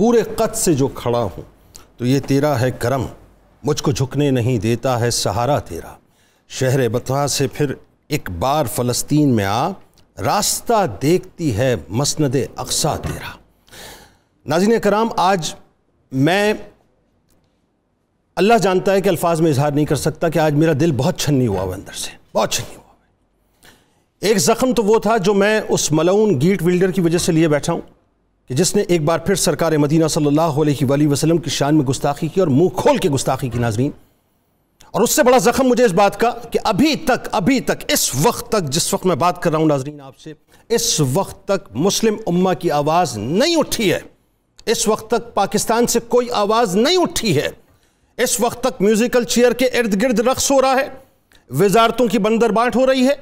پورے قد سے جو کھڑا ہوں تو یہ تیرا ہے کرم، مجھ کو جھکنے نہیں دیتا ہے سہارا تیرا۔ شہر بطحا سے پھر ایک بار فلسطین میں آ، راستہ دیکھتی ہے مسند اقصیٰ تیرا۔ ناظرین کرام، آج میں اللہ جانتا ہے کہ الفاظ میں اظہار نہیں کر سکتا کہ آج میرا دل بہت چھنی ہوا ہے اندر سے، بہت چھنی ہوا ہے۔ ایک زخم تو وہ تھا جو میں اس ملعون گیٹ ولڈر کی وجہ سے لیے بیٹھا ہوں کہ جس نے ایک بار پھر سرکار مدینہ صلی اللہ علیہ وآلہ وسلم کی شان میں گستاخی کی، اور منہ کھول کے گستاخی کی ناظرین۔ اور اس سے بڑا زخم مجھے اس بات کا کہ ابھی تک اس وقت تک جس وقت میں بات کر رہا ہوں ناظرین آپ سے، اس وقت تک مسلم امہ کی آواز نہیں اٹھی ہے، اس وقت تک پاکستان سے کوئی آواز نہیں اٹھی ہے، اس وقت تک میوزیکل چیئر کے ارد گرد رقص ہو رہا ہے، وزارتوں کی بندر بانٹ ہو رہی ہے،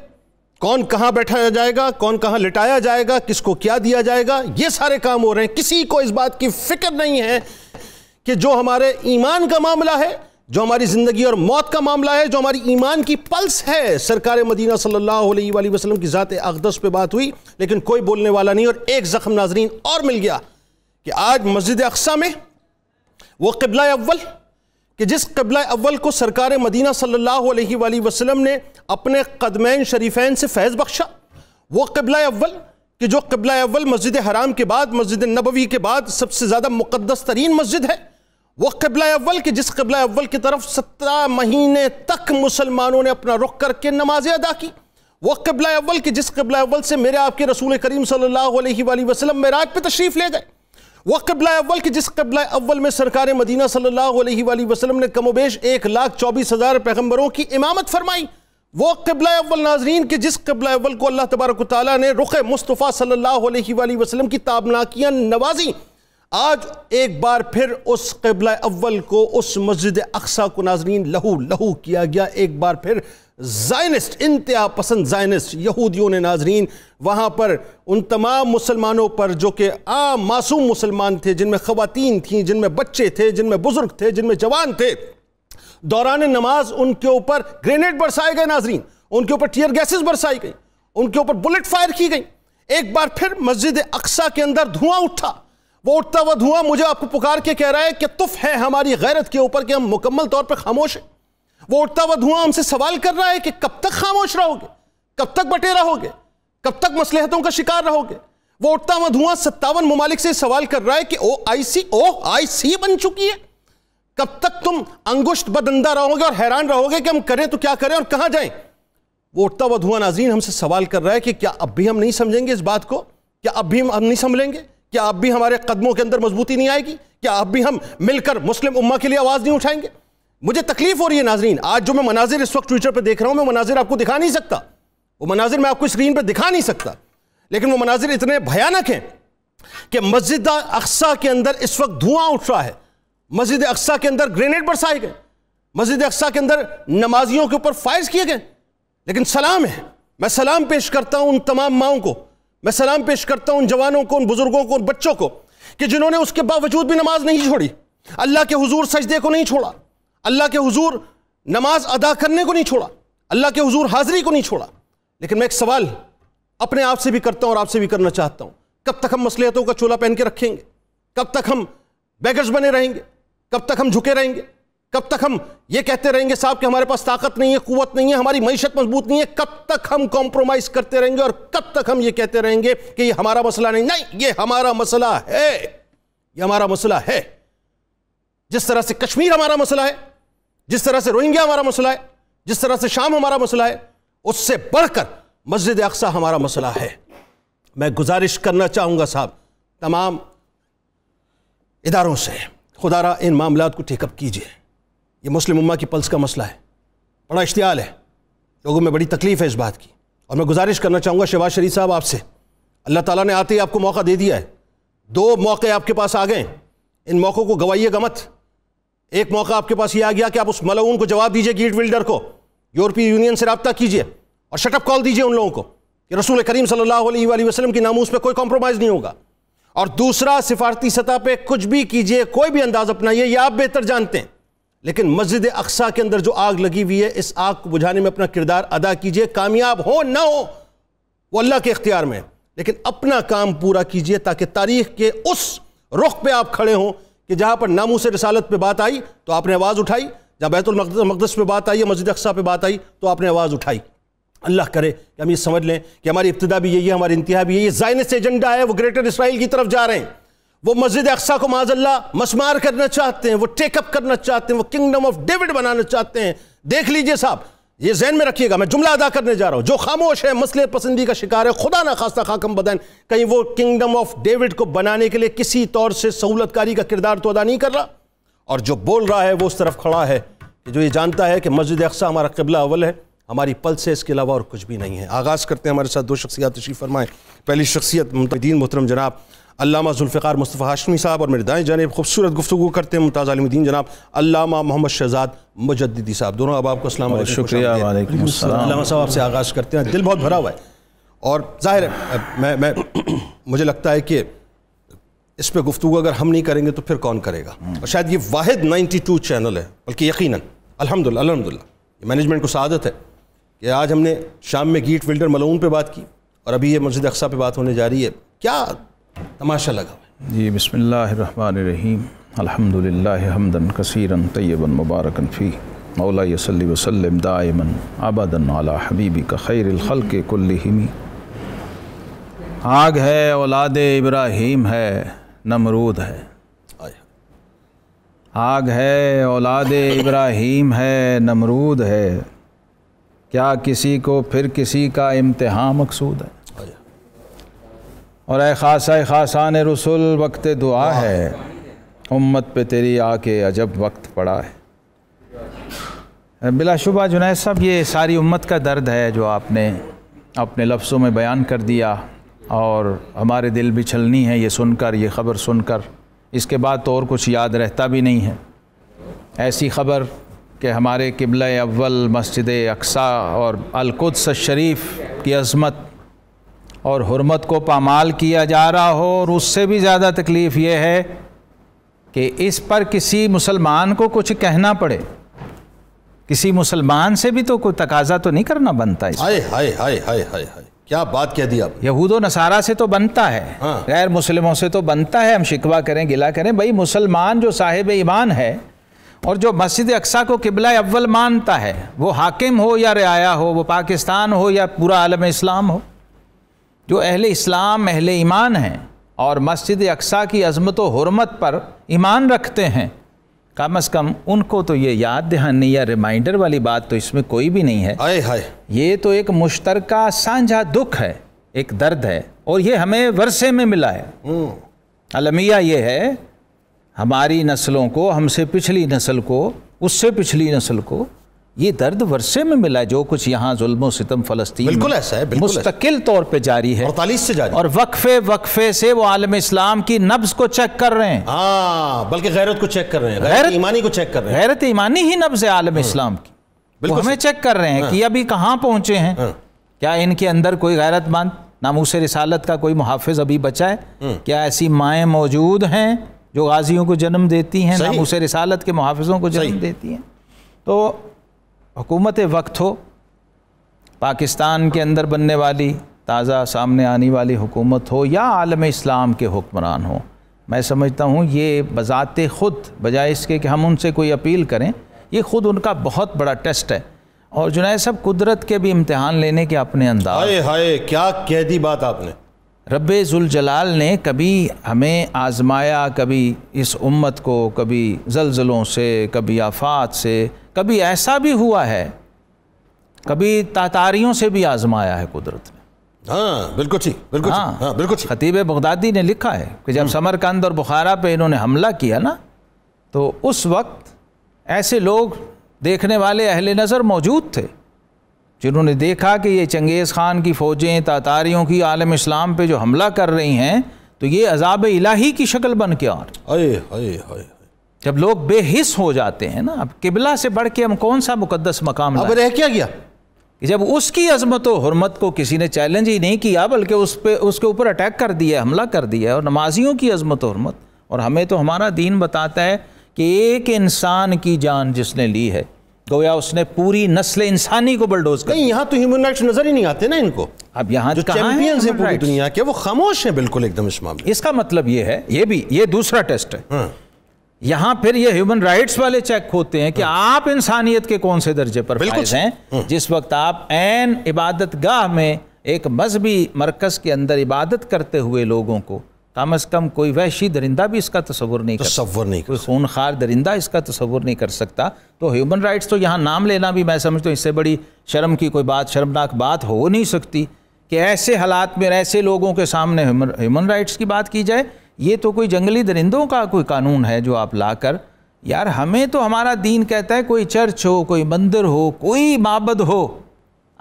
کون کہاں بیٹھایا جائے گا، کون کہاں لٹایا جائے گا، کس کو کیا دیا جائے گا، یہ سارے کام ہو رہے ہیں۔ کسی کو اس بات کی فکر نہیں ہے کہ جو ہمارے ایمان کا معاملہ ہے، جو ہماری زندگی اور موت کا معاملہ ہے، جو ہماری ایمان کی پلس ہے، سرکار مدینہ صلی اللہ علیہ وآلہ وسلم کی ذات اقدس پہ بات ہوئی لیکن کوئی بولنے والا نہیں۔ اور ایک زخم ناظرین اور مل گیا کہ آج مسجد اقصیٰ میں وہ قبلہ اول، کہ جس قبلہ اول کو سرکار مدینہ صلی اللہ علیہ وآلہ وسلم نے اپنے قدمین شریفین سے فیض بخشا، وہ قبلہ اول کہ جو قبلہ اول مسجد حرام کے بعد، مسجد نبوی کے بعد سب سے زیادہ مقدس ترین مسجد ہے، وہ قبلہ اول کہ جس قبلہ اول کی طرف 17 مہینے تک مسلمانوں نے اپنا رخ کر کے نمازیں ادا کی، وہ قبلہ اول کہ جس قبلہ اول سے میرے آپ کے رسول کریم صلی اللہ علیہ وآلہ وسلم معراج پہ تشریف لے گئے، وہ قبلہ اول کہ جس قبلہ اول میں سرکار مدینہ صلی اللہ علیہ وآلہ وسلم نے کم و بیش 1,24,000 پیغمبروں کی امامت فرمائی، وہ قبلہ اول ناظرین کہ جس قبلہ اول کو اللہ تبارک و تعالیٰ نے رخ مصطفیٰ صلی اللہ علیہ وآلہ وسلم کی تابناکیاں نوازی۔ آج ایک بار پھر اس قبلہ اول کو، اس مسجد اقصیٰ کو ناظرین لہو کیا گیا۔ ایک بار پھر زائنسٹ، انتہا پسند زائنسٹ یہودیوں نے ناظرین وہاں پر ان تمام مسلمانوں پر جو کہ عام معصوم مسلمان تھے، جن میں خواتین تھیں، جن میں بچے تھے، جن میں بزرگ تھے، جن میں جوان تھے، دوران نماز ان کے اوپر گرینیڈ برسائے گئے ناظرین، ان کے اوپر ٹیئر گیسز برسائی گئی، ان کے اوپر بلٹ فائر کی گئی۔ ایک بار پھر مسجد اقصیٰ کے اندر دھواں اٹھا، وہ اٹھتا ہوا دھواں مجھے آپ کو پکار کے کہہ رہا ہے کہ تف ہے ہماری غیرت کے اوپر کہ ہم مکمل طور پر خاموش ہیں۔ وہ اٹھتا ہوا دھواں ہم سے سوال کر رہا ہے کہ کب تک خاموش رہو گے، کب تک بٹے رہو گے، کب تک مصلحتوں کا شکار رہو گے۔ وہ اٹھتا ہوا دھواں 57 ممالک سے سوال کر رہا ہے کہ OIC بن چکی ہے، کب تک تم انگشت بدندہ رہو گے اور حیران رہو گے کہ ہم کریں تو کیا کریں اور کہاں جائیں۔ وہ اٹھتا ہوا دھواں ناظرین ہم سے سوال کر رہا ہے کہ کیا اب بھی ہم نہیں سمجھیں گے اس بات کو، کیا اب بھی ہم نہیں سنبھلیں گے، کیا اب بھی ہمارے قدموں کے اندر مضبوطی نہیں آئے گی، کیا اب بھی ہم مل کر مسلم امہ کے لیے آواز نہیں اٹھائیں گے۔ مجھے تکلیف ہو رہی ہے ناظرین، آج جو میں مناظر اس وقت ٹویٹر پہ دیکھ رہا ہوں، میں مناظر آپ کو دکھا نہیں سکتا، وہ مناظر میں آپ کو اسکرین پہ دکھا نہیں سکتا، لیکن وہ مناظر اتنے بھیانک ہیں کہ مسجد اقصیٰ کے اندر اس وقت دھواں اٹھ رہا ہے، مسجد اقصیٰ کے اندر گرینیڈ برسائے گئے، مسجد اقصیٰ کے اندر نمازیوں کے اوپر فائرز کیے گئے۔ لیکن سلام ہے، میں سلام پیش کرتا ہوں ان تمام ماؤں کو، میں سلام پیش کرتا ہوں ان جوانوں کو، ان بزرگوں کو، ان بچوں کو کہ جنہوں نے اس کے باوجود بھی نماز نہیں چھوڑی، اللہ کے حضور سجدے کو نہیں چھوڑا، اللہ کے حضور نماز ادا کرنے کو نہیں چھوڑا، اللہ کے حضور حاضری کو نہیں چھوڑا۔ لیکن میں ایک سوال اپنے آپ سے بھی کرتا ہوں اور آپ سے بھی کرنا چاہتا ہوں، کب تک ہم مصلحتوں کا چولا پہن کے رکھیں گے، کب تک ہم بیگرز بنے رہیں گے، کب تک ہم جھکے رہیں گے، کب تک ہم یہ کہتے رہیں گے صاحب کہ ہمارے پاس طاقت نہیں ہے، قوت نہیں ہے، ہماری معیشت مضبوط نہیں ہے، کب تک ہم کمپرومائز کرتے رہیں گے اور کب تک ہم یہ کہتے رہیں گے کہ یہ ہمارا مسئلہ نہیں، یہ ہمارا مسئلہ ہے، یہ ہمارا مسئلہ ہے۔ جس طرح سے کشمیر ہمارا مسئلہ ہے، جس طرح سے روہنگیا ہمارا مسئلہ ہے، جس طرح سے شام ہمارا مسئلہ ہے، اس سے بڑھ کر مسجد اقصیٰ ہمارا مسئلہ ہے۔ میں گزارش کرنا چاہوں گا صاحب تمام اداروں سے، خدا را ان معاملات کو ٹیک اپ کیجئے، یہ مسلم امہ کی پلس کا مسئلہ ہے، بڑا اشتعال ہے، لوگوں میں بڑی تکلیف ہے اس بات کی۔ اور میں گزارش کرنا چاہوں گا شہباز شریف صاحب آپ سے، اللہ تعالیٰ نے آتے ہی آپ کو موقع دے دیا ہے، 2 موقع آپ کے پاس آ گئے، ان موقعوں کو گوائیے گا مت۔ ایک موقع آپ کے پاس یہ آ گیا کہ آپ اس ملعون کو جواب دیجئے، گیٹ ولڈر کو، یورپی یونین سے رابطہ کیجئے اور شٹ اپ کال دیجئے ان لوگوں کو کہ رسول کریم صلی اللہ علیہ وآلہ وسلم کی ناموس پہ کوئی کمپرومائز نہیں ہوگا۔ اور دوسرا، سفارتی سطح پہ کچھ بھی کیجئے، کوئی بھی انداز اپنائیے، یہ آپ بہتر جانتے ہیں، لیکن مسجد اقصیٰ کے اندر جو آگ لگی ہوئی ہے، اس آگ کو بجھانے میں اپنا کردار ادا کیجئے، کامیاب ہو نہ ہو وہ اللہ کے اختیار میں، لیکن اپنا کام پورا کیجئے تاکہ تاریخ کے اس رخ پہ آپ کھڑے ہوں کہ جہاں پر ناموس رسالت پہ بات آئی تو آپ نے آواز اٹھائی، جہاں بیت المقدس پہ بات آئی، مسجد اقصیٰ پہ بات آئی تو آپ نے آواز اٹھائی۔ اللہ کرے کہ ہم یہ سمجھ لیں کہ ہماری ابتدا بھی یہی ہے، ہماری انتہا بھی یہی ہے۔ زائنسٹ ایجنڈا ہے، وہ گریٹر اسرائیل کی طرف جا رہے ہیں، وہ مسجد اقصیٰ کو معاذ اللہ مسمار کرنا چاہتے ہیں، وہ ٹیک اپ کرنا چاہتے ہیں، وہ کنگڈم آف ڈیوڈ بنانا چاہتے ہیں۔ دیکھ لیجئے صاحب، یہ ذہن میں رکھیے گا، میں جملہ ادا کرنے جا رہا ہوں، جو خاموش ہے مصلحت پسندی کا شکار ہے، خدا نہ خواستہ خاکم بدین، کہیں وہ کنگڈم آف ڈیوڈ کو بنانے کے لیے کسی طور سے سہولت کاری کا کردار تو ادا نہیں کر رہا، اور جو بول رہا ہے وہ اس طرف کھڑا ہے کہ جو یہ جانتا ہے کہ مسجد اقصیٰ ہمارا قبلہ اول ہے، ہماری پلس ہے، اس کے علاوہ اور کچھ بھی نہیں ہے۔ آغاز کرتے ہیں، ہمارے ساتھ دو شخصیات تشریف فرمائیں۔ پہلی شخصیت ممتاز محترم جناب علامہ ذوالفقار مصطفیٰ ہاشمی صاحب، اور میرے دائیں جانب خوبصورت گفتگو کرتے ہیں ممتاز عالم دین جناب علامہ محمد شہزاد مجددی صاحب۔ دونوں اب آپ کو السلام علیکم۔ شکریہ، وعلیکم السلام۔ علامہ صاحب آپ سے آغاز کرتے ہیں، دل بہت بھرا ہوا ہے، اور ظاہر ہے مجھے لگتا ہے کہ اس پہ گفتگو اگر ہم نہیں کریں گے تو پھر کون کرے گا، اور شاید یہ واحد 92 چینل ہے، بلکہ یقیناً الحمدللہ یہ مینجمنٹ کو سعادت ہے کہ آج ہم نے شام میں گیٹ ولڈر ملعون پہ بات کی، اور ابھی یہ مسجد اقصیٰ پہ بات ہونے جا رہی ہے۔ کیا تماشا لگا ہوا ہے؟ جی، بسم اللہ الرحمن الرحیم، الحمدللہ حمداً کثیراً طیباً مبارکاً فیہ، مولاي صلی وسلم دائماً ابداً علی حبیبک خیر الخلق کلہم۔ آگ ہے اولاد ابراہیم ہے، نمرود ہے۔ آگ ہے اولاد ابراہیم ہے، نمرود ہے، کیا کسی کو پھر کسی کا امتحان مقصود ہے؟ اور اے خاصان رسول وقت دعا ہے، امت پہ تیری آ کے عجب وقت پڑا ہے۔ بلا شبہ جنید صاحب، یہ ساری امت کا درد ہے جو آپ نے اپنے لفظوں میں بیان کر دیا، اور ہمارے دل بھی چھلنی ہے یہ سن کر، یہ خبر سن کر۔ اس کے بعد تو اور کچھ یاد رہتا بھی نہیں ہے۔ ایسی خبر کہ ہمارے قبلہ اول مسجد اقصیٰ اور القدس الشریف کی عظمت اور حرمت کو پامال کیا جا رہا ہو، اور اس سے بھی زیادہ تکلیف یہ ہے کہ اس پر کسی مسلمان کو کچھ کہنا پڑے۔ کسی مسلمان سے بھی تو کوئی تقاضا تو نہیں کرنا بنتا اس ہائے ہائے ہائے ہائے ہائے ہائے، کیا بات کہہ دی آپ۔ یہود و نصارہ سے تو بنتا ہے، غیر مسلموں سے تو بنتا ہے، ہم شکوہ کریں گلہ کریں، بھائی مسلمان جو صاحب ایمان ہے اور جو مسجد اقصیٰ کو قبلہ اول مانتا ہے، وہ حاکم ہو یا رعایا ہو، وہ پاکستان ہو یا پورا عالم اسلام ہو، جو اہل اسلام اہل ایمان ہیں اور مسجد اقصیٰ کی عظمت و حرمت پر ایمان رکھتے ہیں، کم از کم ان کو تو یہ یاد دہانی یا ریمائنڈر والی بات تو اس میں کوئی بھی نہیں ہے۔ ہائے ہائے، یہ تو ایک مشترکہ سانجھا دکھ ہے، ایک درد ہے، اور یہ ہمیں ورثے میں ملا ہے۔ المیہ یہ ہے، ہماری نسلوں کو، ہم سے پچھلی نسل کو، اس سے پچھلی نسل کو یہ درد ورثے میں ملا ہے، جو کچھ یہاں ظلم و ستم فلسطین بالکل ایسا ہے، بالکل مستقل طور پہ جاری ہے، 48 سے جاری، اور وقفے سے وہ عالم اسلام کی نبض کو چیک کر رہے ہیں۔ ہاں، بلکہ غیرت کو چیک کر رہے ہیں، غیرت ایمانی کو چیک کر رہے ہیں۔ غیرت ایمانی ہی نبض ہے عالم اسلام کی، وہ ہمیں چیک کر رہے ہیں کہ ابھی کہاں پہنچے ہیں، کیا ان کے اندر کوئی غیرت مند ناموس رسالت کا کوئی محافظ ابھی بچا ہے؟ کیا ایسی مائیں موجود ہیں جو غازیوں کو جنم دیتی ہیں، ناموس رسالت کے محافظوں کو جنم دیتی ہیں؟ تو حکومت وقت ہو، پاکستان کے اندر بننے والی تازہ سامنے آنے والی حکومت ہو، یا عالم اسلام کے حکمران ہوں، میں سمجھتا ہوں یہ بذات خود، بجائے اس کے کہ ہم ان سے کوئی اپیل کریں، یہ خود ان کا بہت بڑا ٹیسٹ ہے۔ اور جنید صاحب، قدرت کے بھی امتحان لینے کے اپنے انداز۔ ہائے ہائے، کیا کہہ دی بات آپ نے۔ رب ذوالجلال نے کبھی ہمیں آزمایا، کبھی اس امت کو، کبھی زلزلوں سے، کبھی آفات سے، کبھی ایسا بھی ہوا ہے، کبھی تاتاریوں سے بھی آزمایا ہے قدرت نے۔ ہاں بالکل ٹھیک، بالکل ٹھیک، ہاں بالکل ٹھیک۔ خطیب بغدادی نے لکھا ہے کہ جب سمرقند اور بخارا پہ انہوں نے حملہ کیا نا، تو اس وقت ایسے لوگ دیکھنے والے اہل نظر موجود تھے جنہوں نے دیکھا کہ یہ چنگیز خان کی فوجیں تاتاریوں کی عالم اسلام پہ جو حملہ کر رہی ہیں تو یہ عذاب الہی کی شکل بن کے آ رہی۔ جب لوگ بے حس ہو جاتے ہیں نا، اب قبلہ سے بڑھ کے ہم کون سا مقدس مقام لائیں؟ اب رہ کیا گیا کہ جب اس کی عظمت و حرمت کو کسی نے چیلنج ہی نہیں کیا، بلکہ اس کے اوپر اٹیک کر دیا، حملہ کر دیا، اور نمازیوں کی عظمت و حرمت۔ اور ہمیں تو ہمارا دین بتاتا ہے کہ ایک انسان کی جان جس نے لی ہے، گویا اس نے پوری نسل انسانی کو بلڈوز کر. نہیں، یہاں تو ہیومن رائٹس نظر ہی نہیں آتے نا ان کو. اب یہاں جو چیمپئنز ہیں پوری دنیا کے وہ خاموش ہیں بالکل ایک دم اس معاملے. اس کا مطلب یہ ہے، یہ دوسرا ٹیسٹ ہے. یہاں پھر یہ ہیومن رائٹس والے چیک ہوتے ہیں کہ آپ انسانیت کے کون سے درجے پر فائز ہیں. جس وقت آپ عین عبادت گاہ میں ایک مذہبی مرکز کے اندر عبادت کرتے ہوئے لوگوں کو کم از کم کوئی وحشی درندہ بھی اس کا تصور نہیں کر سکتا، کوئی خونخوار درندہ اس کا تصور نہیں کر سکتا. تو ہیومن رائٹس تو یہاں نام لینا بھی میں سمجھتا ہوں اس سے بڑی شرم کی کوئی بات، شرمناک بات ہو نہیں سکتی کہ ایسے حالات میں ایسے لوگوں کے سامنے ہیومن رائٹس کی بات کی جائے. یہ تو کوئی جنگلی درندوں کا کوئی قانون ہے جو آپ لا کر، یار ہمیں تو ہمارا دین کہتا ہے کوئی چرچ ہو، کوئی مندر ہو، کوئی معبد ہو،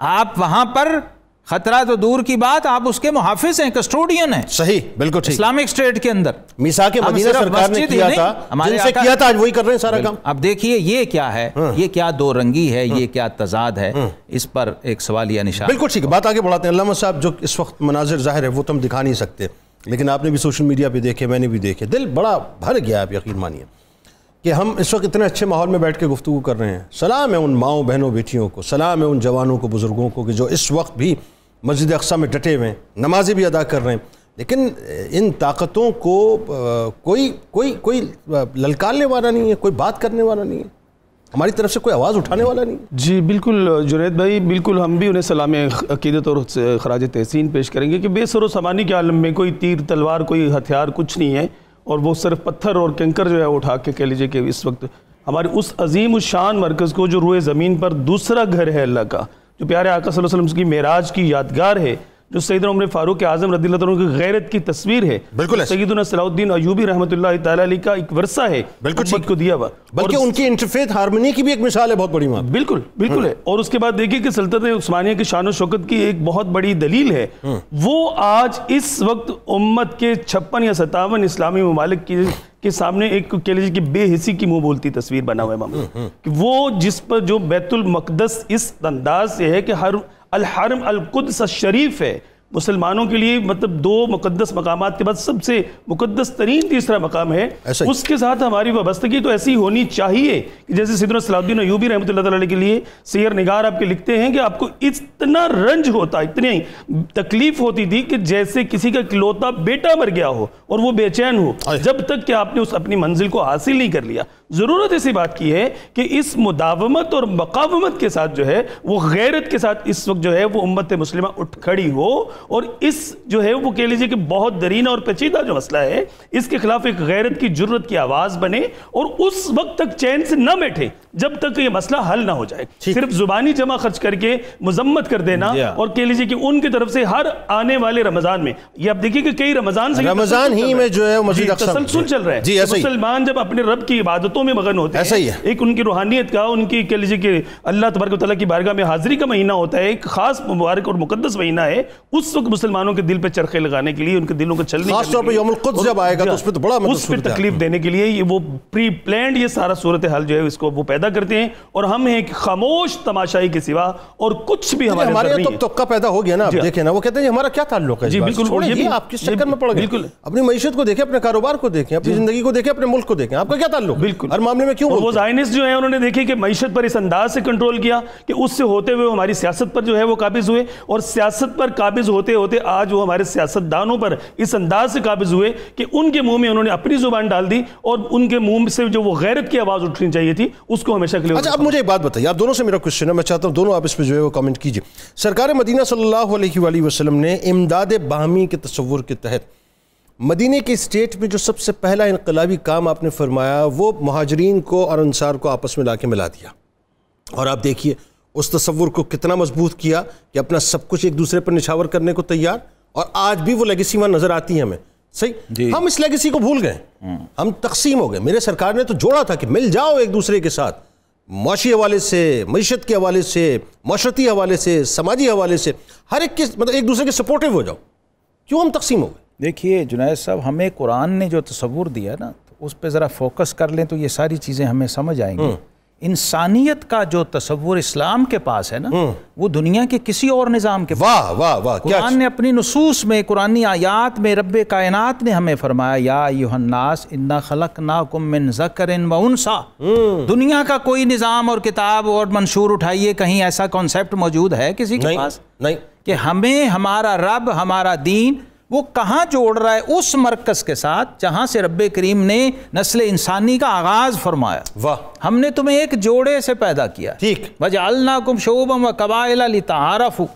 آپ وہاں پر خطرہ تو دور کی بات، آپ اس کے محافظ ہیں، کسٹوڈین ہیں. صحیح، بالکل ٹھیک. اسلامک اسٹیٹ کے اندر میثاق مدینہ سرکار نے کیا تھا، جن سے کیا تھا آج وہی کر رہے ہیں سارا کام. اب دیکھیے یہ کیا ہے، یہ کیا دو رنگی ہے، یہ کیا تضاد ہے، اس پر ایک سوالیہ نشان. بالکل ٹھیک ہے، بات آگے بڑھاتے ہیں. علامہ صاحب جو اس وقت مناظر ظاہر ہے وہ تو ہم دکھا نہیں سکتے، لیکن آپ نے بھی سوشل میڈیا پہ دیکھے، میں نے بھی دیکھے، دل بڑا بھر گیا. آپ یقین مانیے کہ ہم اس وقت اتنے اچھے ماحول میں بیٹھ کے گفتگو کر رہے ہیں. سلام ہے ان ماؤں بہنوں بیٹیوں کو، سلام ہے ان جوانوں کو، بزرگوں کو کہ جو اس وقت بھی مسجد اقصیٰ میں ڈٹے ہوئے ہیں، نمازیں بھی ادا کر رہے ہیں. لیکن ان طاقتوں کو کوئی للکارنے والا نہیں ہے، کوئی بات کرنے والا نہیں ہے، ہماری طرف سے کوئی آواز اٹھانے والا نہیں ہے. جی بالکل جنید بھائی، بالکل ہم بھی انہیں سلام عقیدت اور خراج تحسین پیش کریں گے کہ بے سر و سامانی کے عالم میں کوئی تیر تلوار، کوئی ہتھیار کچھ نہیں ہے، اور وہ صرف پتھر اور کنکر جو ہے اٹھا کے کہہ لیجئے کہ اس وقت ہمارے اس عظیم الشان مرکز کو جو روئے زمین پر دوسرا گھر ہے اللہ کا، جو پیارے آقا صلی اللہ علیہ وسلم کی معراج کی یادگار ہے، جو سیدنا عمر فاروق اعظم رضی اللہ عنہ کی غیرت کی تصویر ہے، سیدنا صلاح الدین ایوبی رحمۃ اللہ تعالیٰ علیہ کا ایک ورثہ ہے امت کو دیا ہوا، بلکہ ان کی انٹرفیتھ ہارمونی کی بھی ایک مثال ہے بہت بڑی وہاں. بالکل بالکل ہے. اور اس کے بعد دیکھیے کہ سلطنت عثمانیہ کی شان و شوکت کی ایک بہت بڑی دلیل ہے، وہ آج اس وقت امت کے 56 یا 57 اسلامی ممالک کے سامنے ایک کہہ لیجیے کہ بے حسی کی منہ بولتی تصویر بنا ہوا ہے معاملہ، کہ وہ جس پر جو بیت المقدس اس انداز سے ہے کہ ہر الحرم القدس الشریف ہے، مسلمانوں کے لیے مطلب 2 مقدس مقامات کے بعد سب سے مقدس ترین تیسرا مقام ہے. اس کے ساتھ ہماری وابستگی تو ایسی ہونی چاہیے کہ جیسے سیدنا صلاح الدین ایوبی رحمۃ اللہ تعالیٰ کے لیے سیر نگار آپ کے لکھتے ہیں کہ آپ کو اتنا رنج ہوتا، اتنی تکلیف ہوتی تھی کہ جیسے کسی کا اکلوتا بیٹا مر گیا ہو اور وہ بے چین ہو، جب تک کہ آپ نے اس اپنی منزل کو حاصل نہیں کر لیا. ضرورت اسی بات کی ہے کہ اس مداومت اور مقاومت کے ساتھ جو ہے وہ غیرت کے ساتھ اس وقت جو ہے وہ امت مسلمہ اٹھ کھڑی ہو، اور اس جو ہے وہ کہہ لیجئے کہ بہت درینہ اور پیچیدہ جو مسئلہ ہے اس کے خلاف ایک غیرت کی جرت کی آواز بنے، اور اس وقت تک چین سے نہ بیٹھے جب تک یہ مسئلہ حل نہ ہو جائے. صرف زبانی جمع خرچ کر کے مذمت کر دینا اور کہہ لیجئے کہ ان کی طرف سے ہر آنے والے رمضان میں، یہ آپ دیکھیے کہ کئی رمضان ہی میں جو ہے مسجد اقصیٰ تسلسل چل رہا ہے. مسلمان جب اپنے رب کی عبادتوں میں مغن ہوتے ہیں، ایک ان کی روحانیت کا، ان کی کہہ لیجئے کہ اللہ تبارک و تعالیٰ کی بارگاہ میں حاضری کا مہینہ ہوتا ہے، ایک خاص مبارک اور مقدس مہینہ ہے، اس وقت مسلمانوں کے دل پہ چرخے لگانے کے لیے، ان کے دلوں کو چلنے خاص طور پہ یوم القدس جب آئے گا تو اس پہ تو بڑا اس پہ تکلیف دینے کے لیے یہ وہ پری پلانڈ یہ سارا صورتحال جو ہے اس کو وہ پیدا کرتے ہیں، اور ہم ایک خاموش تماشائی کے سوا اور کچھ بھی ہمارے اندر نہیں ہے. تو توقع پیدا ہو گیا نا. آپ دیکھیں نا، وہ کہتے ہیں ہمارا کیا تعلق ہے. جی بالکل، یہ آپ کس چکر میں پڑ گئے. اپنی معیشت کو دیکھیں، اپنے کاروبار کو دیکھیں، اپنی زندگی کو دیکھیں، اپنے ملک کو دیکھیں. آپ کا کیا تعلق بالکل ہر معاملے میں کیوں؟ وہ زائنسٹ جو ہیں انہوں نے دیکھی کہ معیشت پر اس انداز سے کنٹرول کیا کہ اس سے ہوتے ہوئے ہماری سیاست پر جو ہے وہ قابض ہوئے، اور سیاست پر قابض ہوتے ہوتے آج وہ ہمارے سیاستدانوں پر اس انداز سے قابض ہوئے کہ ان کے منہ میں انہوں نے اپنی زبان ڈال دی، اور ان کے منہ سے جو وہ غیرت کی آواز اٹھنی چاہیے تھی اس کو ہمیشہ کے لیے. اچھا اب مجھے ایک بات بتائیے، آپ دونوں سے میرا کوشچن ہے، میں چاہتا ہوں دونوں آپ اس پہ جو ہے وہ کامنٹ کیجئے. سرکار مدینہ صلی اللہ علیہ وآلہ وسلم نے امداد باہمی کے تصور کے تحت مدینہ کے اسٹیٹ میں جو سب سے پہلا انقلابی کام آپ نے فرمایا وہ مہاجرین کو اور انصار کو آپس میں لا کے ملا دیا. اور آپ دیکھیے اس تصور کو کتنا مضبوط کیا کہ اپنا سب کچھ ایک دوسرے پر نچھاور کرنے کو تیار، اور آج بھی وہ لیگیسی وہاں نظر آتی ہے ہمیں. صحیح، ہم اس لیگیسی کو بھول گئے، ہم تقسیم ہو گئے. میرے سرکار نے تو جوڑا تھا کہ مل جاؤ ایک دوسرے کے ساتھ، معاشی حوالے سے، معیشت کے حوالے سے، معاشرتی حوالے سے، سماجی حوالے سے، ہر ایک کے مطلب ایک دوسرے کے سپورٹیو ہو جاؤ. کیوں ہم تقسیم ہو گئے؟ دیکھیے جنید صاحب، ہمیں قرآن نے جو تصور دیا نا اس پہ ذرا فوکس کر لیں تو یہ ساری چیزیں ہمیں سمجھ آئیں گی انسانیت کا جو تصور اسلام کے پاس ہے نا وہ دنیا کے کسی اور نظام کے واہ واہ واہ، قرآن نے اپنی نصوص میں، قرآنی آیات میں رب کائنات نے ہمیں فرمایا یا ایھا الناس انا خلقناکم من ذکر و انثی۔ دنیا کا کوئی نظام اور کتاب اور منشور اٹھائیے، کہیں ایسا کانسیپٹ موجود ہے کسی کے پاس نہیں کہ ہمیں ہمارا رب، ہمارا دین وہ کہاں جوڑ رہا ہے؟ اس مرکز کے ساتھ جہاں سے رب کریم نے نسل انسانی کا آغاز فرمایا۔ واہ، ہم نے تمہیں ایک جوڑے سے پیدا کیا، ٹھیک، وَجَعَلْنَاكُمْ شُعُوبًا وَقَبَائِلَ لِتَعَارَفُوا،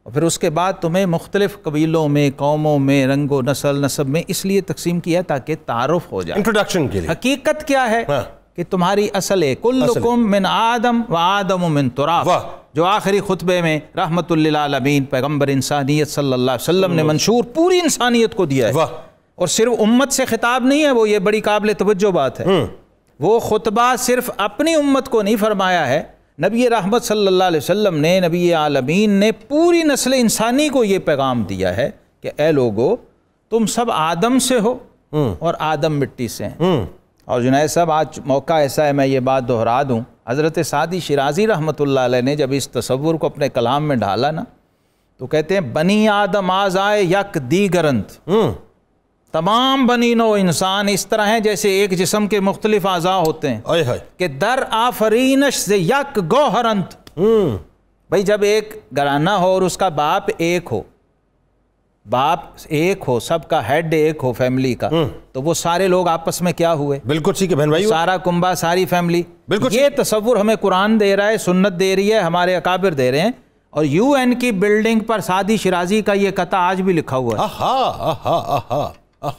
اور پھر اس کے بعد تمہیں مختلف قبیلوں میں، قوموں میں، رنگ و نسب میں اس لیے تقسیم کیا تاکہ تعارف ہو جائے۔ انٹروڈکشن کے لیے حقیقت کیا ہے کہ تمہاری اصل ہے کلکم من آدم و آدم من تراب، جو آخری خطبے میں رحمت للعالمین پیغمبر انسانیت صلی اللہ علیہ وسلم نے منشور پوری انسانیت کو دیا ہے۔ اور صرف امت سے خطاب نہیں ہے، وہ یہ بڑی قابل توجہ بات ہے، وہ خطبہ صرف اپنی امت کو نہیں فرمایا ہے، نبی رحمت صلی اللہ علیہ وسلم نے، نبی عالمین نے پوری نسل انسانی کو یہ پیغام دیا ہے کہ اے لوگو تم سب آدم سے ہو اور آدم مٹی سے ہیں۔ اور جنید صاحب آج موقع ایسا ہے میں یہ بات دہرا دوں، حضرت سعدی شیرازی رحمۃ اللہ علیہ نے جب اس تصور کو اپنے کلام میں ڈھالا نا تو کہتے ہیں بنی آدم آزائے یک دیگرند، تمام بنی نو انسان اس طرح ہیں جیسے ایک جسم کے مختلف اعضاء ہوتے ہیں کہ در آفرینش سے یک گوہرند۔ بھئی جب ایک گھرانہ ہو اور اس کا باپ ایک ہو، باپ ایک ہو، سب کا ہیڈ ایک ہو فیملی کا، تو وہ سارے لوگ آپس میں کیا ہوئے؟ بالکل ٹھیک ہے بہن بھائی، سارا کنبہ، ساری فیملی۔ یہ تصور ہمیں قرآن دے رہا ہے، سنت دے رہی ہے، ہمارے اکابر دے رہے ہیں، اور یو این کی بلڈنگ پر سعدی شیرازی کا یہ قطع آج بھی لکھا ہوا ہے۔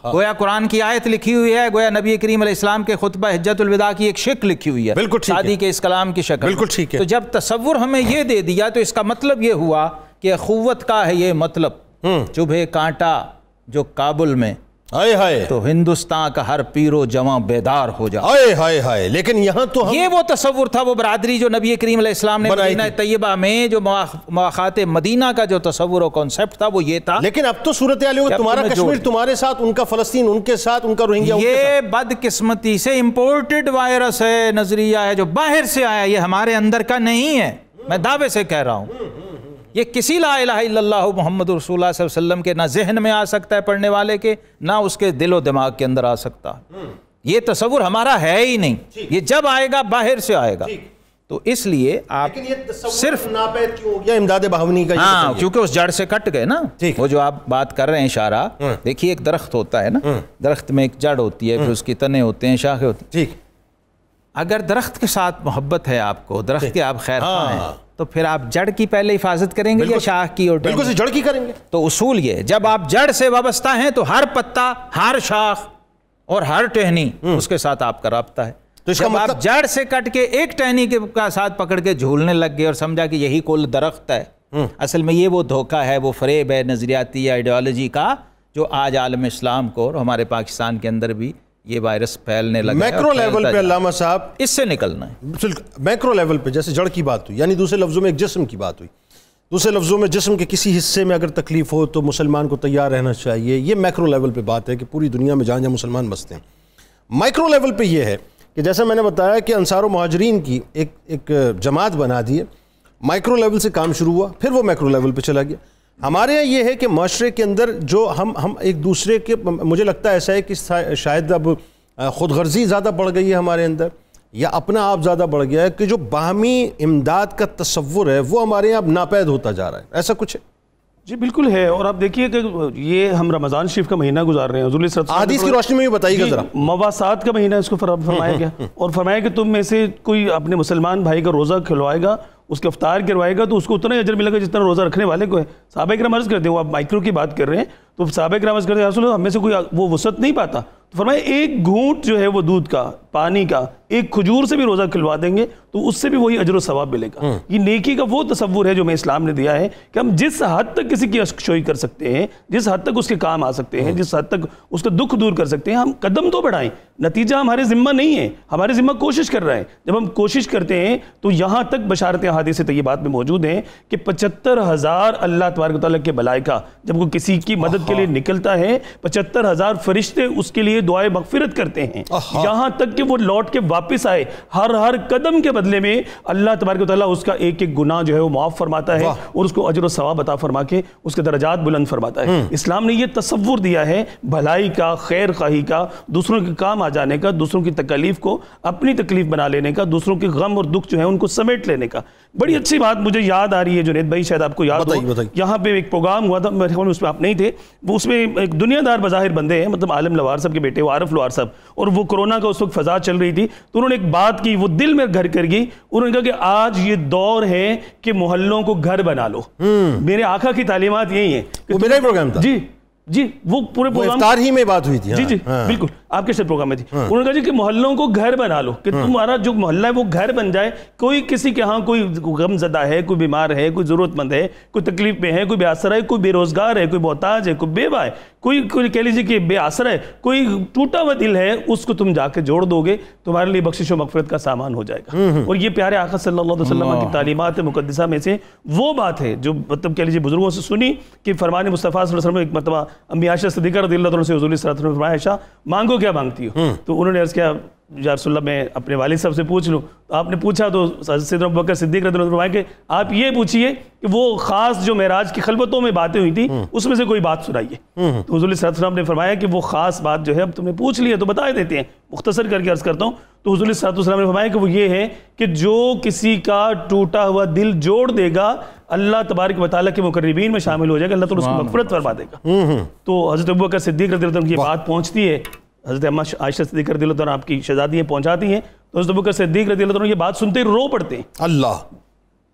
گویا قرآن کی آیت لکھی ہوئی ہے، گویا نبی کریم علیہ السلام کے خطبہ حجت الوداع کی ایک شکل لکھی ہوئی ہے، سعدی کے اس کلام کی شکل۔ بالکل ٹھیک ہے۔ تو جب تصور ہمیں یہ دے دیا تو اس کا مطلب یہ ہوا کہ اخوت کا ہے یہ مطلب، چبھے کانٹا جو کابل میں تو ہندوستان کا ہر پیرو جواں بیدار ہو جائے۔ لیکن یہاں تو یہ وہ تصور تھا، وہ برادری جو نبی کریم علیہ السلام نے مدینہ طیبہ میں جو مواخات مدینہ کا جو تصور و کانسیپٹ تھا وہ یہ تھا۔ لیکن اب تو صورتحال ہو، تمہارا کشمیر تمہارے ساتھ، ان کا فلسطین ان کے ساتھ، ان کا روہنگیا یہ بدقسمتی سے امپورٹڈ وائرس ہے، نظریہ ہے جو باہر سے آیا، یہ ہمارے اندر کا نہیں ہے، میں دعوے سے کہہ رہا ہوں۔ یہ کسی لا الہ الا اللہ محمد رسول اللہ صلی اللہ علیہ وسلم کے نہ ذہن میں آ سکتا ہے پڑھنے والے کے، نہ اس کے دل و دماغ کے اندر آ سکتا۔ یہ تصور ہمارا ہے ہی نہیں، یہ جب آئے گا باہر سے آئے گا۔ تو اس لیے آپ صرف ناپید کیوں ہو گیا امداد بہاونی کا؟ ہاں، کیونکہ اس جڑ سے کٹ گئے نا، وہ جو آپ بات کر رہے ہیں اشارہ، دیکھیے ایک درخت ہوتا ہے نا، درخت میں ایک جڑ ہوتی ہے، پھر اس کی تنے ہوتے ہیں، شاخیں ہوتی ہیں۔ اگر درخت کے ساتھ محبت ہے آپ کو، درخت کے آپ خیر خواہ ہیں، تو پھر آپ جڑ کی پہلے حفاظت کریں گے یا شاخ کی؟ اور بالکل جڑ کی کریں گے۔ تو اصول یہ، جب آپ جڑ سے وابستہ ہیں تو ہر پتا، ہر شاخ اور ہر ٹہنی اس کے ساتھ آپ کا رابطہ ہے۔ تو جب آپ جڑ سے کٹ کے ایک ٹہنی کے ساتھ پکڑ کے جھولنے لگ گئے اور سمجھا کہ یہی کل درخت ہے، اصل میں یہ وہ دھوکہ ہے، وہ فریب ہے نظریاتی آئیڈیالوجی کا جو آج عالم اسلام کو اور ہمارے پاکستان کے اندر بھی یہ وائرس پھیلنے لگا ہے۔ میکرو لیول پہ علامہ صاحب اس سے نکلنا ہے، میکرو لیول پہ جیسے جڑ کی بات ہوئی، یعنی دوسرے لفظوں میں ایک جسم کی بات ہوئی، دوسرے لفظوں میں جسم کے کسی حصے میں اگر تکلیف ہو تو مسلمان کو تیار رہنا چاہیے۔ یہ میکرو لیول پہ بات ہے کہ پوری دنیا میں جہاں جہاں مسلمان بستے ہیں۔ مائکرو لیول پہ یہ ہے کہ جیسا میں نے بتایا کہ انصار و مہاجرین کی ایک جماعت بنا دی ہے، مائکرو لیول سے کام شروع ہوا، پھر وہ میکرو لیول پہ چلا گیا۔ ہمارے یہاں یہ ہے کہ معاشرے کے اندر جو ہم ایک دوسرے کے، مجھے لگتا ہے ایسا ہے کہ شاید اب خود غرضی زیادہ بڑھ گئی ہے ہمارے اندر، یا اپنا آپ زیادہ بڑھ گیا ہے کہ جو باہمی امداد کا تصور ہے وہ ہمارے یہاں اب ناپید ہوتا جا رہا ہے، ایسا کچھ ہے؟ جی بالکل ہے، اور آپ دیکھیے کہ یہ ہم رمضان شریف کا مہینہ گزار رہے ہیں، حضور صلی اللہ علیہ وسلم حدیث کی روشنی میں بھی بتائیے گا ذرا۔ مواسات کا مہینہ اس کو فرمایا گیا، اور فرمایا کہ تم میں سے کوئی اپنے مسلمان بھائی کا روزہ کھلوائے گا، اس کے افطار کروائے گا تو اس کو اتنا ہی اجر ملے گا جتنا روزہ رکھنے والے کو ہے۔ صحابہ کرام عرض کرتے ہیں، وہ آپ مائکرو کی بات کر رہے ہیں، تو صحابہ کرام عرض کرتے ہیں یا رسول اللہ ہم میں سے کوئی وہ وسعت نہیں پاتا، تو فرمایا ایک گھونٹ جو ہے وہ دودھ کا، پانی کا، ایک کھجور سے بھی روزہ کھلوا دیں گے تو اس سے بھی وہی اجر و ثواب ملے گا۔ یہ نیکی کا وہ تصور ہے جو ہمیں اسلام نے دیا ہے کہ ہم جس حد تک کسی کی اشکشوئی کر سکتے ہیں، جس حد تک اس کے کام آ سکتے ہیں، جس حد تک اس کا دکھ دور کر سکتے ہیں، ہم قدم تو بڑھائیں۔ نتیجہ ہمارے ذمہ نہیں ہے، ہمارے ذمہ کوشش کر رہا ہے۔ جب ہم کوشش کرتے ہیں تو یہاں تک بشارتیں احادیث طیبات میں موجود ہیں کہ 75,000 اللہ تبارک و تعالیٰ کے ملائکہ جب وہ کسی کی مدد کے لیے نکلتا ہے، 75,000 فرشتے اس کے لیے دعائے مغفرت کرتے ہیں، یہاں تک کہ وہ لوٹ کے واپس آئے، ہر قدم کے بدلے میں اللہ تبارک و تعالیٰ اس کا ایک ایک گناہ جو ہے وہ معاف فرماتا ہے اور اس کو اجر و ثواب عطا فرما کے اس کے درجات بلند فرماتا ہے۔ اسلام نے یہ تصور دیا ہے بھلائی کا، خیر خواہی کا، دوسروں کے کام آ جانے کا، دوسروں کی تکلیف کو اپنی تکلیف بنا لینے کا، دوسروں کے غم اور دکھ جو ہے ان کو سمیٹ لینے کا۔ بڑی اچھی بات مجھے یاد آ رہی ہے جنید بھائی، شاید آپ کو یاد ہو، یہاں پہ ایک پروگرام ہوا تھا، میرے خیال میں اس میں آپ نہیں تھے، وہ اس میں ایک دنیا دار بظاہر بندے ہیں، مطلب عالم لوار صاحب کے بیٹے وہ عارف لوار صاحب، اور وہ کورونا کا اس وقت فضا چل رہی تھی، تو انہوں نے ایک بات کی، وہ دل میں گھر کر گئی، انہوں نے کہا کہ آج یہ دور ہے کہ محلوں کو گھر بنا لو۔ میرے آقا کی تعلیمات یہی ہیں۔ وہ میرا ہی پروگرام تھا جی وہ پورے پروگرام افطار ہی میں بات ہوئی تھی۔ جی بالکل آپ کے ساتھ پروگرام میں تھی۔ انہوں نے کہا جی کہ محلوں کو گھر بنا لو، کہ تمہارا جو محلہ ہے وہ گھر بن جائے، کوئی کسی کے ہاں کوئی غم زدہ ہے، کوئی بیمار ہے، کوئی ضرورت مند ہے، کوئی تکلیف میں ہے، کوئی بے آسرا ہے، کوئی بے روزگار ہے، کوئی محتاج ہے، کوئی بیوہ ہے، کوئی کہہ لیجیے کہ بے آسرا ہے، کوئی ٹوٹا ہوا دل ہے، اس کو تم جا کے جوڑ دو گے، تمہارے لیے بخشش و مغفرت کا سامان ہو جائے گا۔ اور یہ پیارے آقا صلی اللہ علیہ وسلم کی تعلیمات مقدسہ میں سے وہ بات ہے جو مطلب کہہ لیجیے بزرگوں سے سنی کہ فرمان مصطفیٰ صلی اللہ علیہ وسلم ایک مرتبہ امی عائشہ صدیقہ رضی اللہ عنہا سے حضور صلی اللہ علیہ وسلم نے فرمایا عائشہ مانگو کیا مانگتی ہو؟ تو انہوں نے عرض کیا یا رسول اللہ میں اپنے والد صاحب سے پوچھ لوں، تو آپ نے پوچھا تو حضرت سیدنا ابوبکر صدیق رضی اللہ عنہ نے فرمایا کہ آپ یہ پوچھئے کہ وہ خاص جو معراج کی خلوتوں میں باتیں ہوئی تھی اس میں سے کوئی بات سنائیے۔ تو حضور صلی اللہ علیہ وسلم نے فرمایا کہ وہ خاص بات جو ہے اب تم نے پوچھ لی ہے تو بتا دیتے ہیں، مختصر کر کے عرض کرتا ہوں۔ تو حضور صلی اللہ علیہ وسلم نے فرمایا کہ وہ یہ ہے کہ جو کسی کا ٹوٹا ہوا دل جوڑ دے گا اللہ تبارک و تعالیٰ کے مقربین میں شامل ہو جائے گا، اللہ تعالیٰ اس کو مغفرت فرما دے گا۔ تو حضرت ابوبکر صدیق رضی اللہ عنہ کی یہ بات پہنچتی ہے، حضرت اما عائشہ صدیقہ رضی اللہ عنہ آپ کی شہزادی ہیں پہنچاتی ہیں، تو حضرت ابوبکر صدیق رضی اللہ عنہ یہ بات سنتے ہی رو پڑتے ہیں، اللہ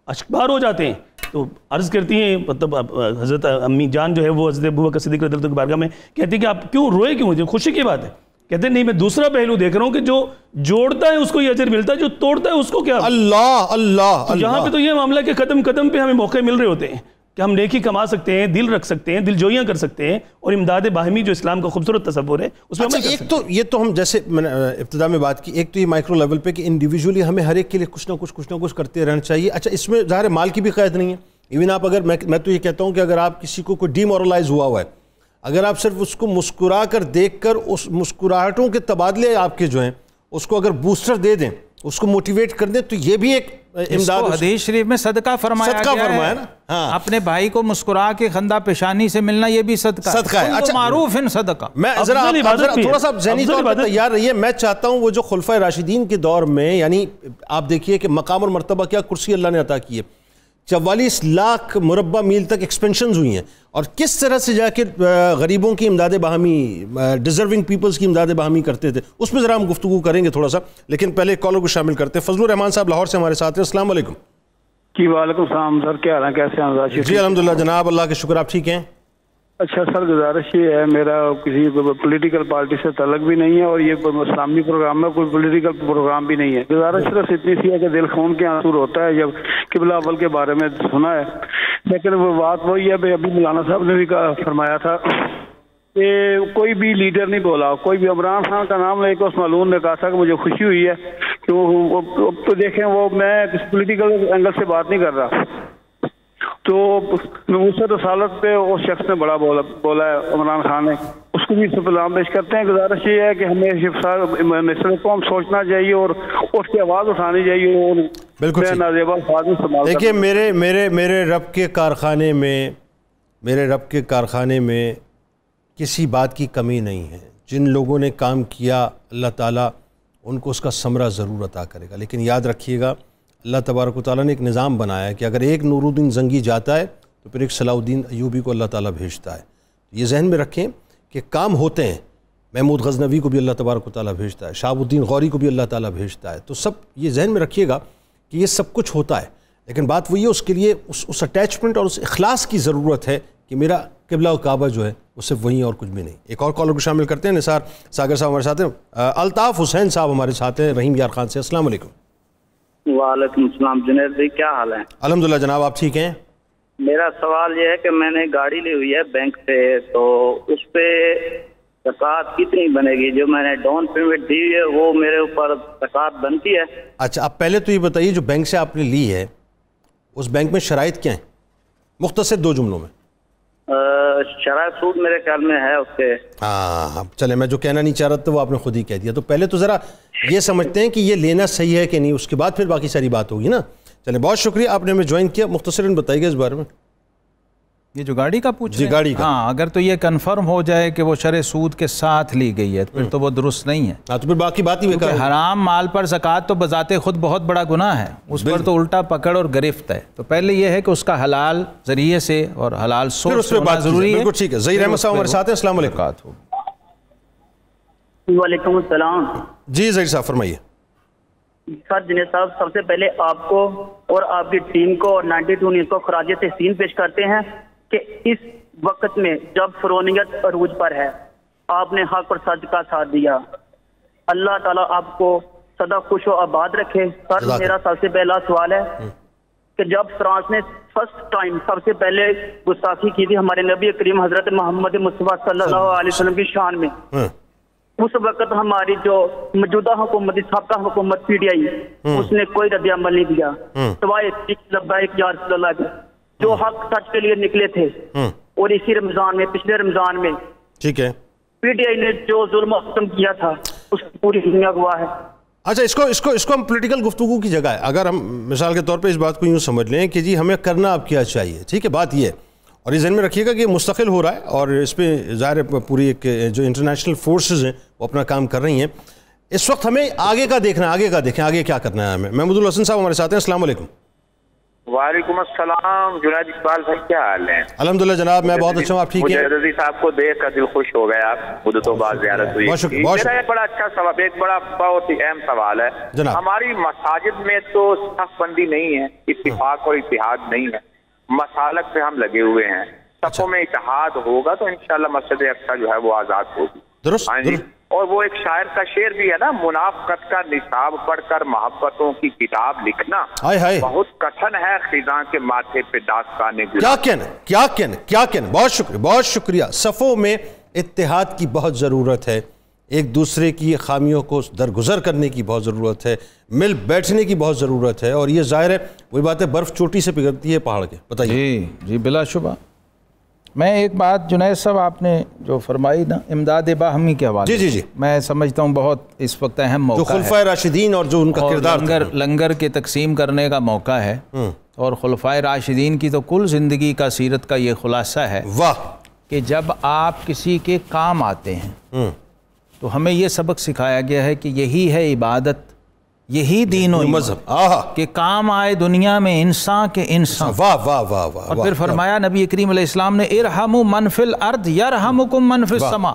اشکبار ہو جاتے ہیں۔ تو عرض کرتی ہیں مطلب حضرت امی جان جو ہے وہ حضرت ابوبکر صدیق رضی اللہ عنہ کی بارگاہ میں کہتی ہیں کہ آپ کیوں روئے کیوں؟ مجھے خوشی کی بات ہے۔ کہتے ہیں نہیں میں دوسرا پہلو دیکھ رہا ہوں کہ جو جوڑتا ہے اس کو یہ اجر ملتا ہے، جو توڑتا ہے اس کو کیا؟ اللہ اللہ تو یہاں پہ تو یہ معاملہ کہ قدم قدم پہ ہمیں موقع مل رہے ہوتے ہیں کہ ہم نیکی کما سکتے ہیں، دل رکھ سکتے ہیں، دل جوئیاں کر سکتے ہیں، اور امداد باہمی جو اسلام کا خوبصورت تصور ہے اس میں عمل کر سکتے ہیں۔ ایک تو یہ تو ہم جیسے میں نے ابتدا میں بات کی، ایک تو یہ مائکرو لیول پہ کہ انڈیویجولی ہمیں ہر ایک کے لیے کچھ نہ کچھ کرتے رہنا چاہیے۔ اچھا اس میں ظاہر مال کی بھی قید نہیں ہے، ایون آپ اگر میں تو یہ کہتا ہوں کہ اگر آپ کسی کو کوئی ڈی مورلائز ہوا ہے، اگر آپ صرف اس کو مسکرا کر دیکھ کر اس مسکراہٹوں کے تبادلے آپ کے جو ہیں اس کو اگر بوسٹر دے دیں، اس کو موٹیویٹ کر دیں، تو یہ بھی ایک امداد۔ حدیث شریف میں صدقہ فرمایا گیا ہے نا، اپنے بھائی کو مسکرا کے خندہ پیشانی سے ملنا یہ بھی صدقہ ہے۔ اچھا معروف ان صدقہ۔ میں ذرا تھوڑا سا ذہنی طور پر تیار رہیے، میں چاہتا ہوں وہ جو خلفائے راشدین کے دور میں، یعنی آپ دیکھیے کہ مقام اور مرتبہ کیا کرسی اللہ نے عطا کی ہے، 44 لاکھ مربع میل تک ایکسپینشنز ہوئی ہیں، اور کس طرح سے جا کے غریبوں کی امداد باہمی، ڈیزرونگ پیپلز کی امداد باہمی کرتے تھے، اس میں ذرا ہم گفتگو کریں گے تھوڑا سا، لیکن پہلے کالر کو شامل کرتے ہیں۔ فضل الرحمان صاحب لاہور سے ہمارے ساتھ ہیں، السلام علیکم۔ جی وعلیکم السلام سر، کیا حال ہے، کیسے ہیں؟ جی الحمدللہ جناب، اللہ کا شکر، آپ ٹھیک ہیں؟ اچھا سر، گزارش یہ ہے، میرا کسی پولیٹیکل پارٹی سے تعلق بھی نہیں ہے، اور یہ اسلامی پروگرام میں کوئی پولیٹیکل پروگرام بھی نہیں ہے۔ گزارش صرف اتنی سی ہے کہ دل خون کے آنسو ہوتا ہے جب قبلہ اول کے بارے میں سنا ہے، لیکن وہ بات وہی ہے، ابھی مولانا صاحب نے بھی فرمایا تھا کہ کوئی بھی لیڈر نہیں بولا، کوئی بھی عمران خان کا نام لے کے اس معلوم نے کہا تھا کہ مجھے خوشی ہوئی ہے کہ وہ تو دیکھیں، وہ میں کسی پولیٹیکل اینگل سے بات نہیں کر رہا، تو نبوت رسالت پہ اس شخص نے بڑا بولا ہے عمران خان نے، اس کو بھی سلام پیش کرتے ہیں۔ گزارش یہ ہے کہ ہمیں مسئلے کو ہم سوچنا چاہیے اور اس کی آواز اٹھانی چاہیے، اور بالکل نازیبا الفاظ میں استعمال۔ دیکھیے میرے رب کے کارخانے میں کسی بات کی کمی نہیں ہے، جن لوگوں نے کام کیا اللہ تعالیٰ ان کو اس کا ثمرہ ضرور عطا کرے گا، لیکن یاد رکھیے گا اللہ تبارک و تعالیٰ نے ایک نظام بنایا ہے کہ اگر ایک نور الدین زنگی جاتا ہے تو پھر ایک صلاح الدین ایوبی کو اللہ تعالیٰ بھیجتا ہے۔ یہ ذہن میں رکھیں کہ کام ہوتے ہیں، محمود غزنوی کو بھی اللہ تبارک و تعالیٰ بھیجتا ہے، شہاب الدین غوری کو بھی اللہ تعالیٰ بھیجتا ہے، تو سب یہ ذہن میں رکھیے گا کہ یہ سب کچھ ہوتا ہے، لیکن بات وہی ہے اس کے لیے اس اٹیچمنٹ اور اس اخلاص کی ضرورت ہے کہ میرا قبلہ و کعبہ جو ہے وہ صرف وہیں اور کچھ بھی نہیں۔ ایک اور کالر کو شامل کرتے ہیں، نثار ساگر صاحب ہمارے ساتھ ہیں، الطاف حسین صاحب ہمارے ساتھ ہیں رحیم یار خان سے، السلام علیکم۔ وعلیکم السلام جنید بھائی، کیا حال ہے؟ الحمدللہ جناب، آپ ٹھیک ہیں؟ میرا سوال یہ ہے کہ میں نے گاڑی لی ہوئی ہے بینک سے، تو اس پہ زکوٰۃ کتنی بنے گی؟ جو میں نے ڈاؤن پیمنٹ دی ہے وہ میرے اوپر زکوٰۃ بنتی ہے؟ اچھا آپ پہلے تو یہ بتائیے جو بینک سے آپ نے لی ہے اس بینک میں شرائط کیا ہیں، مختصر 2 جملوں میں؟ شرائط سود میرے خیال میں ہے اس کے۔ ہاں چلیں، میں جو کہنا نہیں چاہ رہا تھا وہ آپ نے خود ہی کہہ دیا، تو پہلے تو ذرا یہ سمجھتے ہیں کہ یہ لینا صحیح ہے کہ نہیں، اس کے بعد پھر باقی ساری بات ہوگی نا. چلیں بہت شکریہ آپ نے ہمیں جوائن کیا. مختصراً بتائیے گا اس بارے میں. یہ جو گاڑی کا پوچھ جی گاڑی کا. ہاں اگر تو یہ کنفرم ہو جائے کہ وہ شرع سود کے ساتھ لی گئی ہے پھر تو وہ درست نہیں ہے. ہاں تو پھر باقی بات ہی بیکار. حرام مال پر زکوٰۃ تو بذات خود بہت بڑا گناہ ہے، اس پر تو الٹا پکڑ اور گرفت ہے. تو پہلے یہ ہے کہ اس کا حلال ذریعے سے اور حلال سورس سے ہونا ضروری ہے. بالکل ٹھیک ہے. ظہیر احمد صاحب ہمارے ساتھ ہیں. السلام علیکم. وعلیکم السلام. جی ظہیر صاحب فرمائیے. سر جنید صاحب، سب سے پہلے آپ کو اور آپ کی ٹیم کو اور 92 نیوز کو خراج تحسین پیش کرتے ہیں کہ اس وقت میں جب فرونیت عروج پر ہے آپ نے حق اور سچ کا ساتھ دیا. اللہ تعالیٰ آپ کو سدا خوش و آباد رکھے. سر میرا سب سے پہلا سوال ہے کہ جب فرانس نے فرسٹ ٹائم سب سے پہلے گستاخی کی تھی ہمارے نبی کریم حضرت محمد مصطفیٰ صلی اللہ علیہ وسلم کی شان میں، اس وقت ہماری جو موجودہ حکومت سابقہ حکومت پی ڈی آئی اس نے کوئی رد عمل نہیں دیا. سوائے لبیک یا رسول اللہ کے جو حق سچ کے لیے نکلے تھے. اور اسی رمضان میں، پچھلے رمضان میں ٹھیک ہے پی ڈی آئی نے جو ظلم و ستم کیا تھا اس کی پوری دنیا گواہ ہے. اچھا اس کو ہم پولیٹیکل گفتگو کی جگہ ہے. اگر ہم مثال کے طور پہ اس بات کو یوں سمجھ لیں کہ جی ہمیں کرنا اب کیا چاہیے، ٹھیک ہے، بات یہ ہے اور یہ ذہن میں رکھیے گا کہ یہ مستقل ہو رہا ہے اور اس پہ ظاہر ہے پوری ایک جو انٹرنیشنل فورسز ہیں وہ اپنا کام کر رہی ہیں. اس وقت ہمیں آگے کا دیکھنا ہے، آگے کا دیکھیں آگے کیا کرنا ہے. ہمیں محمود الحسن صاحب ہمارے ساتھ ہیں. السلام علیکم. وعلیکم السلام. جنید اقبال بھائی کیا حال ہے؟ الحمدللہ جناب میں بہت اچھا ہوں. آپ ٹھیک ہیں؟ مجھے رضی صاحب کو دیکھ کر دل خوش ہو گیا. مدتوں بعد زیارت ہوئی. میرا ایک بڑا اچھا سوال، ایک بڑا بہت ہی اہم سوال ہے. ہماری مساجد میں تو صف بندی نہیں ہے، اتفاق اور اتحاد نہیں ہے. مسالک پہ ہم لگے ہوئے ہیں. صفوں میں اتحاد ہوگا تو انشاءاللہ مسجد اقصی جو ہے وہ آزاد ہوگی. درست. اور وہ ایک شاعر کا شعر بھی ہے نا، منافقت کا نصاب پڑھ کر محبتوں کی کتاب لکھنا بہت کٹھن ہے، خزاں کے ماتھے پہ داستان کیا کہنا. بہت شکریہ. صفوں میں اتحاد کی بہت ضرورت ہے، ایک دوسرے کی خامیوں کو درگزر کرنے کی بہت ضرورت ہے، مل بیٹھنے کی بہت ضرورت ہے. اور یہ ظاہر ہے وہی بات ہے برف چوٹی سے پگھلتی ہے پہاڑ کے. بتائیے. جی بلا شبہ. میں ایک بات جنید صاحب آپ نے جو فرمائی نا امداد باہمی کے حوالے، جی میں سمجھتا ہوں بہت اس وقت اہم موقع ہے. جو خلفائے راشدین اور جو ان کا کردار لنگر کے تقسیم کرنے کا موقع ہے اور خلفائے راشدین کی تو کل زندگی کا سیرت کا یہ خلاصہ ہے کہ جب آپ کسی کے کام آتے ہیں تو ہمیں یہ سبق سکھایا گیا ہے کہ یہی ہے عبادت، یہی دین و مذہب کہ کام آئے دنیا میں انسان کے انسان. اور پھر فرمایا نبی کریم علیہ السلام نے ارحموا من فی الارض یرحمکم من فی السماء.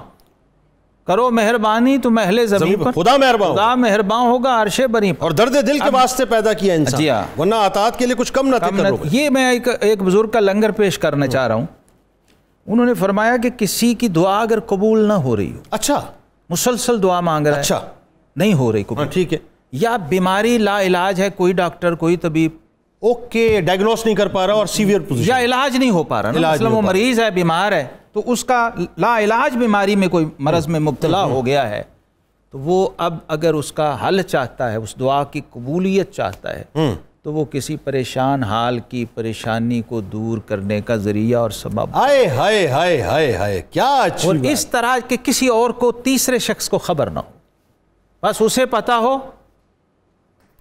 کرو مہربانی تو اہل زمین پر خدا مہربان ہوگا عرش بری پر. اور درد دل کے واسطے پیدا کیا انسان، ورنہ اطاعت کے لیے کچھ کم نہ کرو. یہ میں ایک بزرگ کا لنگر پیش کرنا چاہ رہا ہوں. انہوں نے فرمایا کہ کسی کی دعا اگر قبول نہ ہو رہی ہو، اچھا مسلسل دعا مانگ رہا ہے، نہیں ہو رہی قبول، ٹھیک ہے، یا بیماری لا علاج ہے، کوئی ڈاکٹر کوئی طبیب ڈائگنوس نہیں کر پا رہا اور سیویئر پوزیشن یا علاج نہیں ہو پا رہا، مثلا وہ مریض ہے، بیمار ہے، تو اس کا لا علاج بیماری میں کوئی مرض میں مبتلا ہو گیا ہے، تو وہ اب اگر اس کا حل چاہتا ہے، اس دعا کی قبولیت چاہتا ہے، تو وہ کسی پریشان حال کی پریشانی کو دور کرنے کا ذریعہ اور سبب کیا اچھی. اور اس طرح کہ کسی اور کو، تیسرے شخص کو خبر نہ ہو، بس اسے پتا ہو،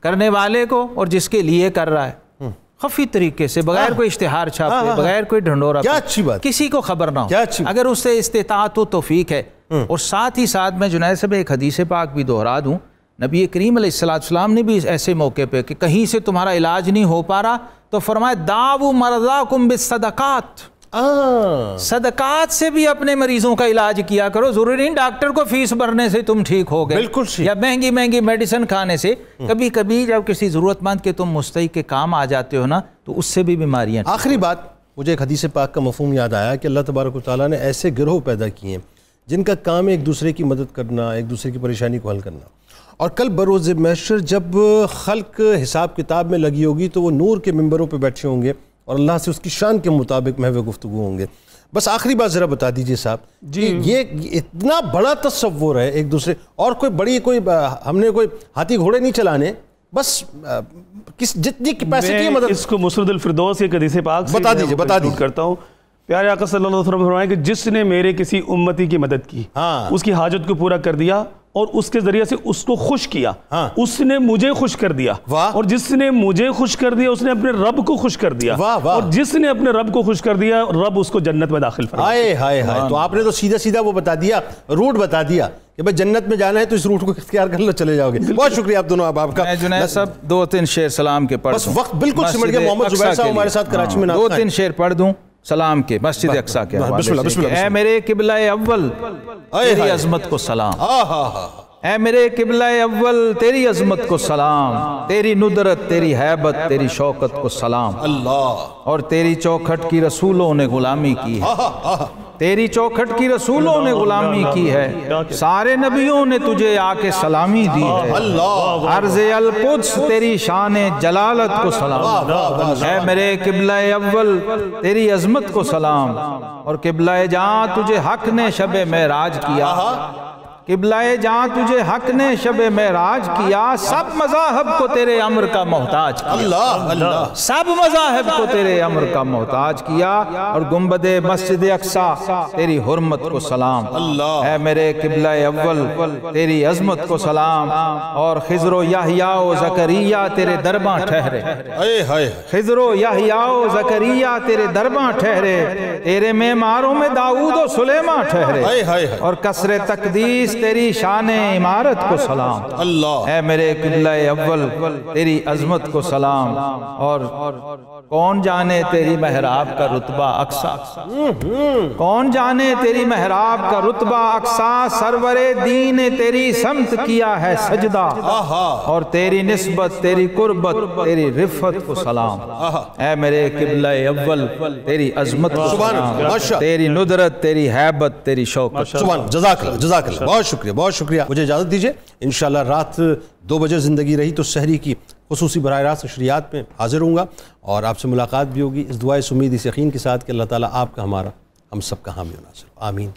کرنے والے کو اور جس کے لیے کر رہا ہے، خفی طریقے سے بغیر کوئی اشتہار چھاپے، بغیر کوئی ڈھنڈورا، کسی کو خبر نہ ہو، اگر اس سے استطاعت و توفیق ہے. اور ساتھ ہی ساتھ میں جنید صاحب ایک حدیث پاک بھی دہرا دوں، نبی کریم علیہ السلام نے بھی ایسے موقع پہ کہ کہیں سے تمہارا علاج نہیں ہو پا رہا تو فرمایا داؤ مرضاکم بالصدقات، صدقات سے بھی اپنے مریضوں کا علاج کیا کرو. ضروری نہیں ڈاکٹر کو فیس بھرنے سے تم ٹھیک ہو گئے، یا مہنگی میڈیسن کھانے سے. کبھی کبھی جب کسی ضرورت مند کے تم مستحق کے کام آ جاتے ہو نا تو اس سے بھی بیماریاں. آخری بات، مجھے ایک حدیث پاک کا مفہوم یاد آیا کہ اللہ تبارک و تعالیٰ نے ایسے گروہ پیدا کیے ہیں جن کا کام ایک دوسرے کی مدد کرنا، ایک دوسرے کی پریشانی کو حل کرنا. اور کل بروز محشر جب خلق حساب کتاب میں لگی ہوگی تو وہ نور کے ممبروں پہ بیٹھے ہوں گے اور اللہ سے اس کی شان کے مطابق محو گفتگو ہوں گے. بس آخری بات ذرا بتا دیجئے صاحب، یہ اتنا بڑا تصور ہے ایک دوسرے، اور ہم نے کوئی ہاتھی گھوڑے نہیں چلانے، بس جتنی کیپیسٹی ہے مدد. اس کو مسرد الفردوس کے حدیث پاک سے بتا دیجئے کرتا ہوں. پیارے آقا صلی اللہ علیہ وسلم فرمایا کہ جس نے میرے کسی امتی کی مدد کی، اس کی حاجت کو پورا کر دیا، اور اس کے ذریعے سے اس کو خوش کیا, اس نے مجھے خوش کر دیا, اور جس نے مجھے خوش کر دیا اس نے اپنے رب کو خوش کر دیا, اور جس نے اپنے رب کو خوش کر دیا رب اس کو جنت میں داخل فرمائے. تو آپ نے تو سیدھا سیدھا وہ بتا دیا, روٹ بتا دیا کہ بھائی جنت میں جانا ہے تو اس روٹ کو اختیار کر لو, چلے جاؤ گے. بہت شکریہ آپ دونوں آپ کا. میں جنید صاحب 2-3 شعر سلام کے پڑھ دوں, بس وقت بالکل سمٹ گیا. محمد زبیر صاحب ہمارے ساتھ کراچی میں 2-3 شعر پڑھ دوں سلام کے مسجد اقصیٰ کے حوالے سے. اے میرے قبلہ اول تیری عظمت کو سلام, اے میرے قبلہ اول تیری عظمت کو سلام, تیری ندرت تیری حیبت تیری شوکت کو سلام, اور تیری چوکھٹ کی رسولوں نے غلامی کی ہے, تیری چوکھٹ کی رسولوں نے غلامی کی ہے, سارے نبیوں نے تجھے آ کے سلامی دی ہے, عرض القدس تیری شان جلالت کو سلام, اے میرے قبلہ اول تیری عظمت کو سلام, اور قبلہ جہاں تجھے حق نے شب معراج کیا, قبلہ جہاں تجھے حق نے شب معراج کیا, سب مذاہب کو تیرے امر کا محتاج کیا, سب مذاہب کو تیرے امر کا محتاج کیا, اور گنبد مسجد اقصیٰ تیری حرمت کو سلام, اے میرے قبلہ اول تیری عظمت کو سلام, اور خضر و یحییٰ و زکریا تیرے درباں ٹھہرے, خضر و یحییٰ و زکریا تیرے درباں ٹھہرے, تیرے معماروں میں داؤد و سلیمان ٹھہرے, اور کثر تقدیس تیری شان عمارت کو سلام, اے میرے قبلہ اول تیری عظمت کو سلام, اور کون جانے تیری محراب کا رتبہ اقصیٰ, کون جانے تیری محراب کا رتبہ اقصیٰ, سرور دین تیری سمت کیا ہے سجدہ, اور تیری نسبت تیری قربت تیری رفت کو سلام, اے میرے قبلہ اول تیری عظمت کو سلام, تیری ندرت تیری حیبت تیری شوکت. جزاک اللہ, بہت شکریہ, بہت شکریہ. مجھے اجازت دیجئے, انشاءاللہ رات 2 بجے زندگی رہی تو سحری کی خصوصی براہ راست نشریات میں حاضر ہوں گا, اور آپ سے ملاقات بھی ہوگی اس دعائے امید اس یقین کے ساتھ کہ اللہ تعالیٰ آپ کا ہمارا ہم سب کا حامی و ناصر. آمین.